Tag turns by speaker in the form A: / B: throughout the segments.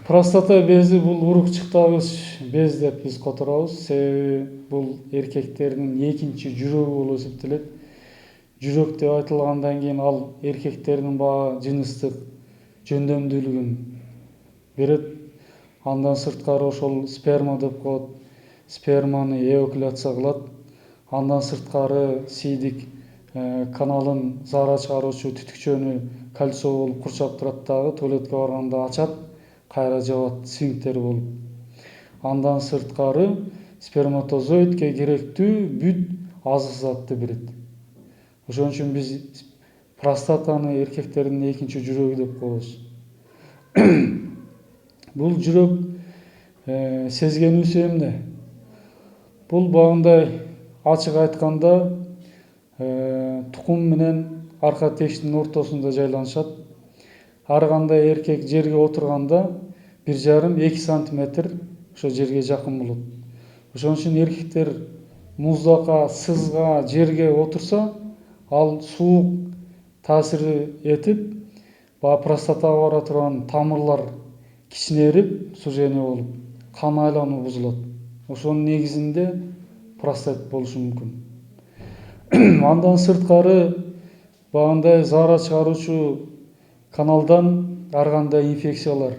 A: Простата бези бул урукчуктагыч без деп биз которобуз. Себеби бул эркектердин экинчи жүрөгү болуп эсептелет. Жүрөк деп айтылгандан кийин ал эркектердин баягы жыныстык жөндөмдүүлүгүн берет. Андан сырткары ошол сперма деп коет. Сперманы эвакуляция кылат. Андан сырткары сийдик каналын заара чыгаруучу түтүкчөнү кольцо болуп курчап турат дагы, туалетке барганда ачат, кайра жабат, сфинктер болуп. Андан сырткары сперматозоидке керектүү бүт азык затты берет. Ошон үчүн биз простатаны эркектердин экинчи жүрөгү деп коебуз. Бул жүрөк сезгенүүсү эмне? Бул багындай ачык айтканда тукум менен арка тештин ортосунда жайланышат. Ар кандай эркек жерге отурганда 1,5-2 сантиметр ошо жерге жакын болот. Ошон үчүн эркектер муздакка, сызга, жерге отурса, ал суук таасир этип, баягы простатага бара турган тамырлар кичинерип, сужение болуп, кан айлануу бузулат. Ошонун негизинде простатит болушу мүмкүн. Андан сырткары багындай заара чыгаруучу каналдан ар кандай инфекциялар,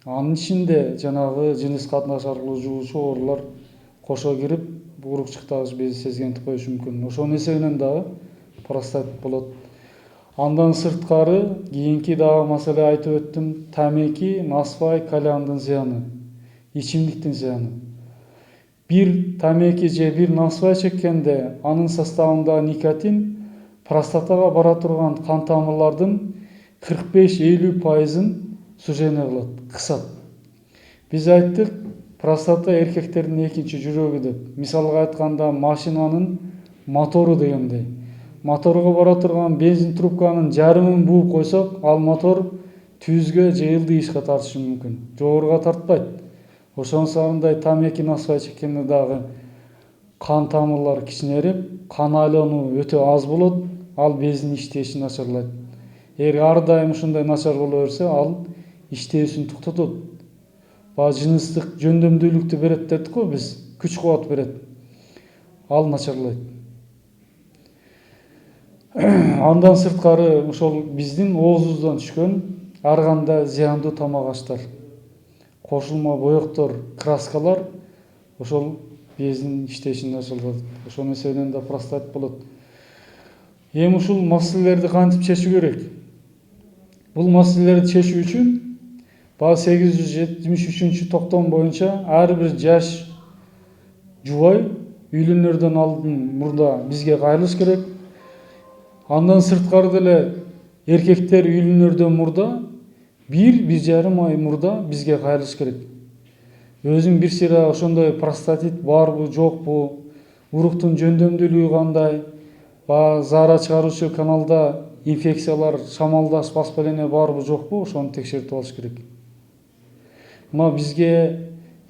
A: анын ичинде жанагы жыныс катнаш аркылуу жугуучу оорулар кошо кирип, урукчуктагыч бези сезгентип коюшу мүмкүн. Ошонун эсебинен дагы простатит болот. Андан сырткары кийинки дагы маселе айтып өттүм, тамеки, насвай, кальяндын зыяны, ичимдиктин зыяны. Бир тамеки же бир насвай чеккенде анын составында никотин простатага бара турган кан тамырлардын 45-50% сужение кылат, кысат. Биз айттык, простата эркектердин экинчи жүрөгү деп. Мисалга айтканда машинанын мотору дегендей. Моторго бара турган бензин трубканын жарымын бууп койсок, ал мотор түзгө же ылдыйышка тартышы мүмкүн. Жогоруга тартпайт. Ошонусундай тамеки, насвай чеккенде дагы кан тамырлар кичинерип, кан айлануу өтө аз болот, ал бездин иштешин начарлайт. Эгер ар дайым ушундай начар боло берсе, ал иштөөсүн токтотот. Баягы жыныстык жөндөмдүүлүктү берет дедик го биз, күч кубат берет. Ал начарлайт. Андан сырткары ошол биздин оозубуздан түшкөн ар кандай зыяндуу тамак аштар, кошулма боектор, краскалар ошол бездин иштешин начарлатат. Ошонун эсебинен да простатит болот. Эми ушул маселелерди кантип чечүү керек? Бул маселелерди чечүү үчүн баягы 873 токтом боюнча ар бир жаш жубай үйлөнөрдөн алдын мурда бизге кайрылыш керек. Андан сырткары деле эркектер үйлөнөрдөн мурда 1-1,5 ай мурда бизге кайрылыш керек. Өзүң бир сыйра ошондой простатит барбы, жокпу, уруктун жөндөмдүүлүгү кандай, баягы заара чыгаруучу каналда инфекциялар, шамалдаш, воспаление барбы, жокпу, ошону текшертип алыш керек. Мына бизге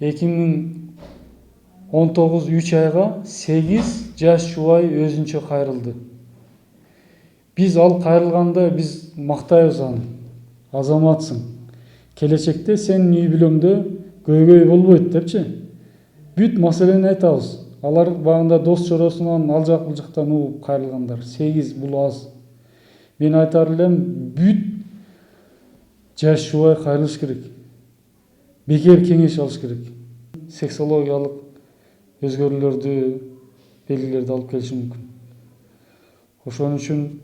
A: 2019 3 айга 8 жаш жубай өзүнчө кайрылды. Биз ал кайрылганда биз мактайбыз аны. Азаматсың. Келечекте сенин үй бүлөңдө көйгөй болбойт депчи. Бүт маселени айтабыз. Алар багында дос чоросунан ал жак бул жактан угуп кайрылгандар. 8 бул аз. Мен айтар элем, бүт жаш жубай кайрылыш керек. Бекер кеңеш алыш керек. Сексологиялык өзгөрүүлөрдү, белгилерди алып келиши мүмкүн. Ошон үчүн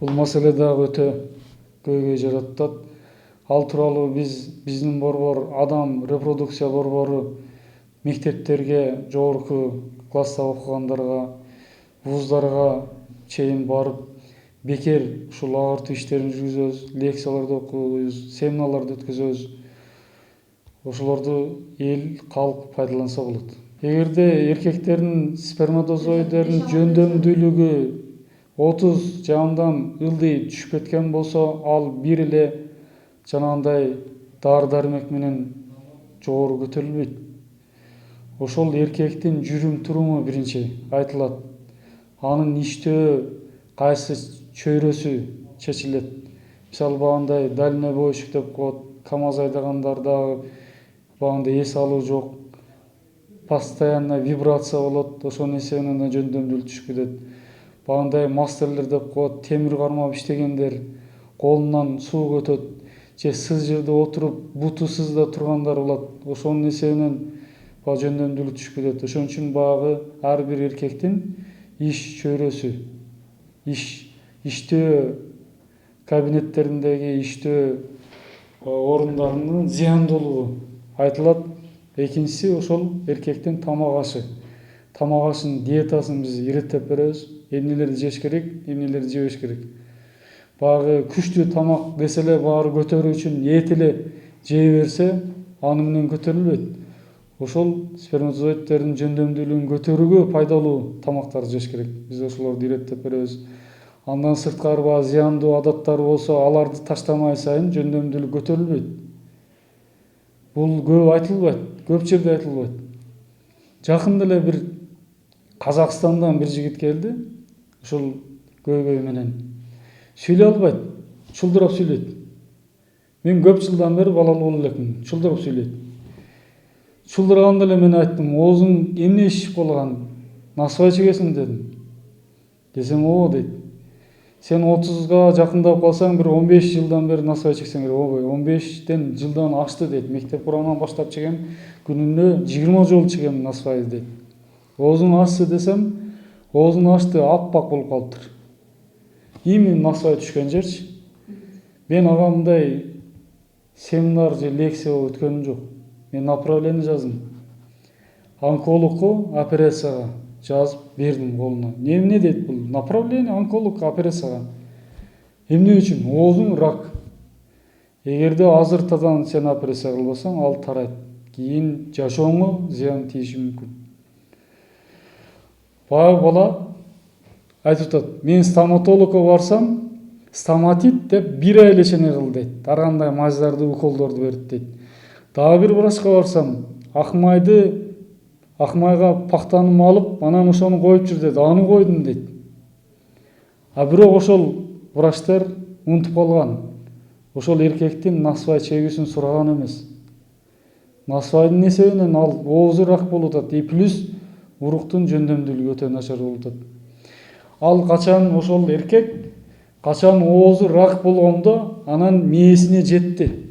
A: бул маселе дагы өтө көйгөй жаратат. Ал тууралуу биздин борбор, адам репродукция борбору мектептерге, жогорку класста окугандарга, вуздарга чейин барып, бекер ушул агартуу иштерин жүргүзөбүз, лекцияларды окуйбуз, семиналарды өткөзөбүз. Ошолорду эл, калк пайдаланса болот. Эгерде эркектердин сперматозоиддердин жөндөмдүүлүгү 30 же андан ылдый түшүп кеткен болсо, ал бир эле жанагындай дары-дармек менен жогору көтөрүлбөйт. Ошол эркектин жүрүм туруму биринчи айтылат. Анын иштөө кайсы чөйрөсү чечилет. мисалы багындай дальнобойщик деп коет, КамАЗ айдагандарда багындай эс алуу жок, постоянно вибрация болот, ошонун эсебинен да жөндөмдүүлүк түшүп кетет. Багындай мастерлер деп коет, темир кармап иштегендер колунан суу өтөт, же сыз жерде отуруп буту сызда тургандар болот, ошонун эсебинен баягы жөндөмдүүлүк түшүп кетет. Ошон үчүн баягы ар бир эркектин иш чөйрөсү, иштөө кабинеттериндеги иштөө орундарынын зыяндуулугу айтылат. Экинчиси ошол эркектин тамак ашы. Тамак ашынын диетасын биз иреттеп беребиз. Эмнелерди жеш керек, эмнелерди жебеш керек. Баягы күчтүү тамак десе эле баары көтөрүү үчүн эт эле жей берсе, аны менен көтөрүлбөйт. Ошол сперматозоидтердин жөндөмдүүлүгүн көтөрүүгө пайдалуу тамактарды жеш керек. Биз ошолорду иреттеп беребиз. Андан сырткары баягы зыяндуу адаттары болсо, аларды таштамай сайын жөндөмдүүлүк көтөрүлбөйт. Бул көп айтылбайт, көп жерде айтылбайт. Жакында эле бир Казакстандан бир жигит келди. Ушул көйгөй менен сүйлөй албайт, чулдурап сүйлөйт. Мен көп жылдан бери балалуу болуп элекмин, чулдурап сүйлөйт. Чулдурганда эле мен айттым, оозуң эмне ишип калган, насыбай чегесиң дедим. Десем, ооба дейт. Сен 30га жакындап калсаң, бир 15 жылдан бери насыбай чексең керек. Ооба, 15 жылдан ашты дейт. Мектеп кургандан баштап чегем, күнүнө 20 жолу чегем насыбайды дейт. Оозуң ашты десем, оозуң ашты, аппак болуп калыптыр. Именно насыбай түшкөн жерчи. Мен ага мындай семинар же лекция өткөнүм жок. Мен направление жаздым. Онкологко операцияга жазып бердим колуна. Эмне дейт бул? Направление онколог операцияга. Эмне үчүн? Оозуң рак. Эгерде азыртадан сен операция кылбасаң, ал тарайт. Кийин жашооңо зыян тийиши мүмкүн. Баягы бала айтып атат, мен стоматологко барсам, стоматит деп 1 ай лечение кыл дейт. Ар кандай мазьдарды, уколдорду берип дейт. Дагы бир врачка барсам, акмайга пактанып алып, анан ошону коюп жүр дейт. Аны койдум дейт. А бирок ошол врачтар унутуп калган. Ошол эркектин насыбай чегүүсүн сураган эмес. Насыбайдын эсебинен ал оозу рак болуп атат. И плюс уруктун жөндөмдүүлүгү өтө начар болуп атат. Ал качан ошол эркек качан оозу рак болгондо анан мээсине жетти.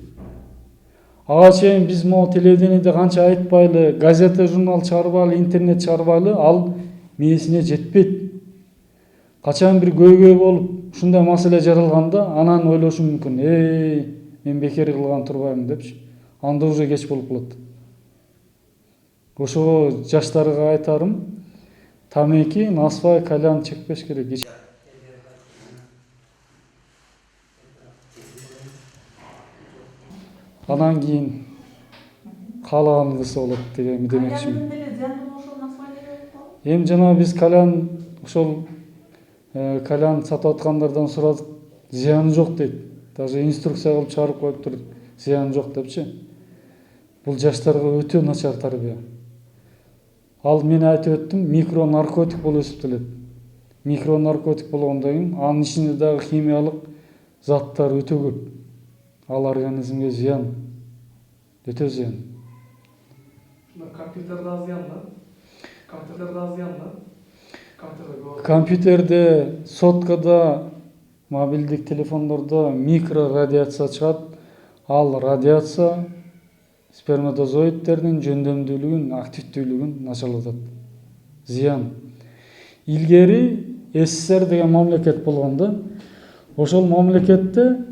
A: Ага чейин биз могу телевидениеде канча айтпайлы, газета, журнал чыгарбайлы, интернет чыгарбайлы, ал мээсине жетпейт. Качан бир көйгөй болуп, ушундай маселе жаралганда, анан ойлошу мүмкүн. Мен бекер кылган турбаймын депчи. Анда уже кеч болуп калат. Ошого жаштарга айтарым, тамеки, насыбай, кальян чекпеш керек. Анан кийин каалаган кылса болот деген демекчимин. Эми жана биз кальян ошол кальян сатып аткандардан сурадык, зыяны жок дейт. Даже инструкция кылып чыгарып коюптур, зыяны жок депчи. Бул жаштарга өтө начар тарбия. Ал мен айтып өттүм, микронаркотик болуп эсептелет. Микронаркотик болгондон кийин анын ичинде дагы химиялык заттар өтө көп. Ал организмге зыян, өтө зыян. Компьютерде, соткада, мобилдик телефондордо микро радиация чыгат. Ал радиация сперматозоидтердин жөндөмдүүлүгүн, активдүүлүгүн начарлатат. Зыян. Илгери СССР деген мамлекет болгондо, ошол мамлекетте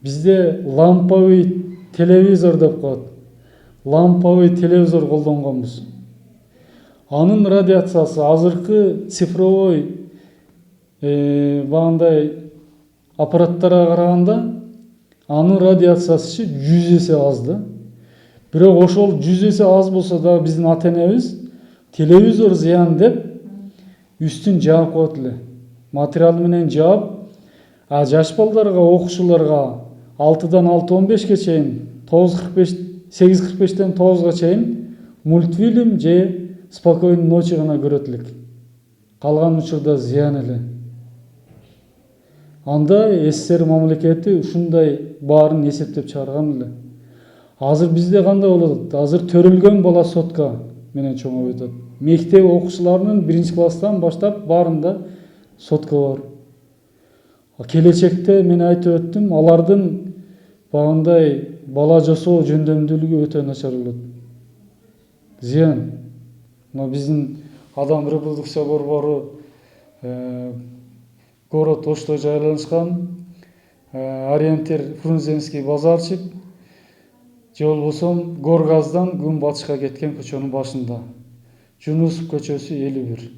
A: бизде ламповый телевизор деп коет. Ламповый телевизор колдонгонбуз. Анын радиациясы азыркы цифровой багындай аппараттарга караганда анын радиациясы 100 эсе аз да. Бирок ошол 100 эсе аз болсо да биздин ата-энебиз телевизор зыян деп үстүн жаап коет эле. Материал менен жаап, а жаш балдарга, окуучуларга 6-дан 6:15ге чейин, 8:45-тен 9га чейин мультфильм же спокойной ночи гана көрөт элек. Калган учурда зыян эле. Анда СССР мамлекети ушундай баарын эсептеп чыгарган эле. Азыр бизде кандай болот? Азыр төрөлгөн бала сотка менен чоңоюп атат. Мектеп окуучуларынын 1-класстан баштап баарында сотка бар. Келечекте мен айтып өттүм, алардын багындай бала жасоо жөндөмдүүлүгү өтө начар болот. Зыян. Мына биздин адам репродукция борбору город Ошто жайланышкан, ориентир Фрунзенский базарчик, же болбосо Горгаздан күн батышка кеткен көчөнүн башында. Жунусов көчөсү 51.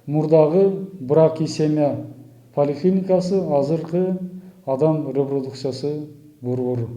A: Мурдагы брак и семья поликлиникасы, азыркы адам репродукциясы борбору.